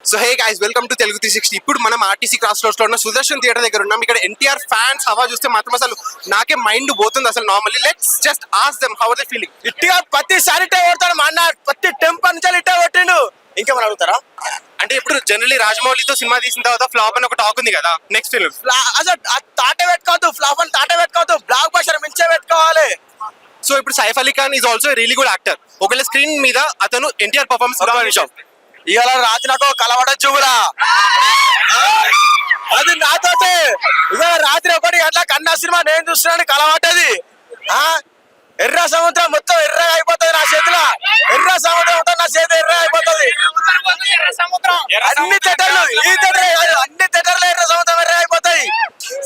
So hey guys, welcome to Telugu 360. ఇప్పుడు మనం RTC cross roads లో ఉన్న సుదర్శన్ థియేటర్ దగ్గర ఉన్నాం. ఇక్కడ ఎన్టీఆర్ ఫ్యాన్స్ హవా చూస్తే మాత్రం అసలు నాకే మైండ్ పోతుంది అసలు. Normally let's just ask them how are they feeling. ఇట్టిగా ప్రతిసారి ఇట్టే కొడతాడు మా అన్న, ప్రతి టెంపర్ నుంచి ఇట్టే కొట్టిండు. ఇంకేమని అడుగుతారా? అంటే ఇప్పుడు జనరల్లీ రాజమౌళితో సినిమా తీసిన తర్వాత ఫ్లాప్ అని ఒక టాక్ ఉంది కదా, నెక్స్ట్ ఫిల్మ్. అసలు తాటే పెట్టుకోవద్దు, ఫ్లాప్ అని తాటే పెట్టుకోవద్దు, బ్లాక్ బస్టర్ మించే పెట్టుకోవాలి. సో ఇప్పుడు Saif Ali Khan is also really good actor. ఒకవేళ స్క్రీన్ మీద అతను ఎన్టీఆర్ పర్ఫార్మెన్స్ ఇవాళ రాత్రి నాకు కలవడచ్చు కూడా, అది నాతోటే. ఇవాళ రాత్రి 1 గంటలకు కన్నా సినిమా నేను చూస్తున్నాను, కలవట్టది. ఎర్ర సముద్రం మొత్తం ఎర్రగా అయిపోతుంది నా చేతిలో. ఎర్ర సముద్రం మొత్తం నా చేతి ఎర్ర అయిపోతుంది. అన్ని థియేటర్లు, ఈ థియేటర్ అన్ని థియేటర్లు ఎర్ర సముద్రం ఎర్ర అయిపోతాయి.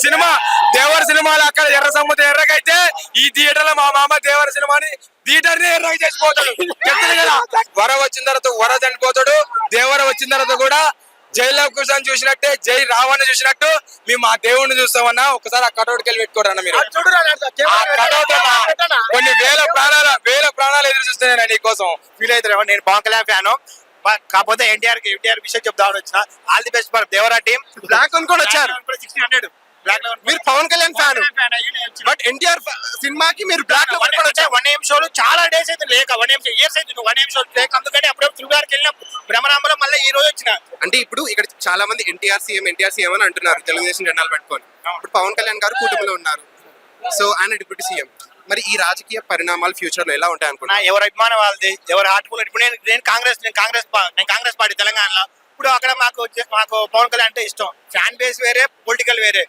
సినిమా దేవర సినిమాలు అక్కడ ఎర్ర సముద్రం ఎర్రగైతే ఈ థియేటర్ లో మా మామ దేవర సినిమాని థియేటర్ ని ఎర్రగా చేసిపోతాడు. చెప్తుంది కదా, వర వచ్చిన తర్వాత వర చనిపోతాడు, దేవర వచ్చిన తర్వాత కూడా జైల్లో కూర్చొని చూసినట్టే జై రావణ చూసినట్టు మేము మా దేవుడిని చూస్తామన్నా. ఒకసారి ఆ కటౌట్కి వెళ్ళి పెట్టుకోరన్న మీరు. ఆ కటౌట్ కొన్ని వేల ప్రాణాలు ఎదురు చూస్తున్నాయి నీ కోసం. ఫీల్ అవుతారు. నేను పవన్ కళ్యాణ్ ఫ్యాను, కాకపోతే ఎన్టీఆర్ విషయం చెప్దామని వచ్చిన. All the best for Devara team. Black అనుకొని వచ్చారు. 1600 మీరు పవన్ కళ్యాణ్ ఫ్యాన్, బట్ ఎన్టీఆర్ సినిమాకి మీరు బ్లాక్ లో పట్టుకొని వచ్చారు. 1AM షోలు చాలా డేస్ అయితే లేక, 1AM ఇయర్స్ అయితే 1AM షోలు లేక, అందుకని అప్పుడే త్రిగారికి వెళ్ళిన భ్రమరాంబరం మళ్ళీ ఈ రోజు వచ్చిన. అంటే ఇప్పుడు ఇక్కడ చాలా మంది ఎన్టీఆర్ సీఎం అని అంటున్నారు తెలుగుదేశం జెండాలు పెట్టుకొని. ఇప్పుడు పవన్ కళ్యాణ్ గారు కూటమిలో ఉన్నారు, సో ఆయన డిప్యూటీ సీఎం. మరి ఈ రాజకీయ పరిణామాలు ఫ్యూచర్ లో ఎలా ఉంటాయి అనుకుంటున్నా? ఎవరి అభిమానం వాళ్ళది, ఎవరు హార్ట్ఫుల్. ఇప్పుడు నేను కాంగ్రెస్ పార్టీ తెలంగాణలో. ఇప్పుడు అక్కడ మాకు పవన్ కళ్యాణ్ అంటే ఇష్టం. ఫ్యాన్ బేస్ వేరే, పొలిటికల్ వేరే.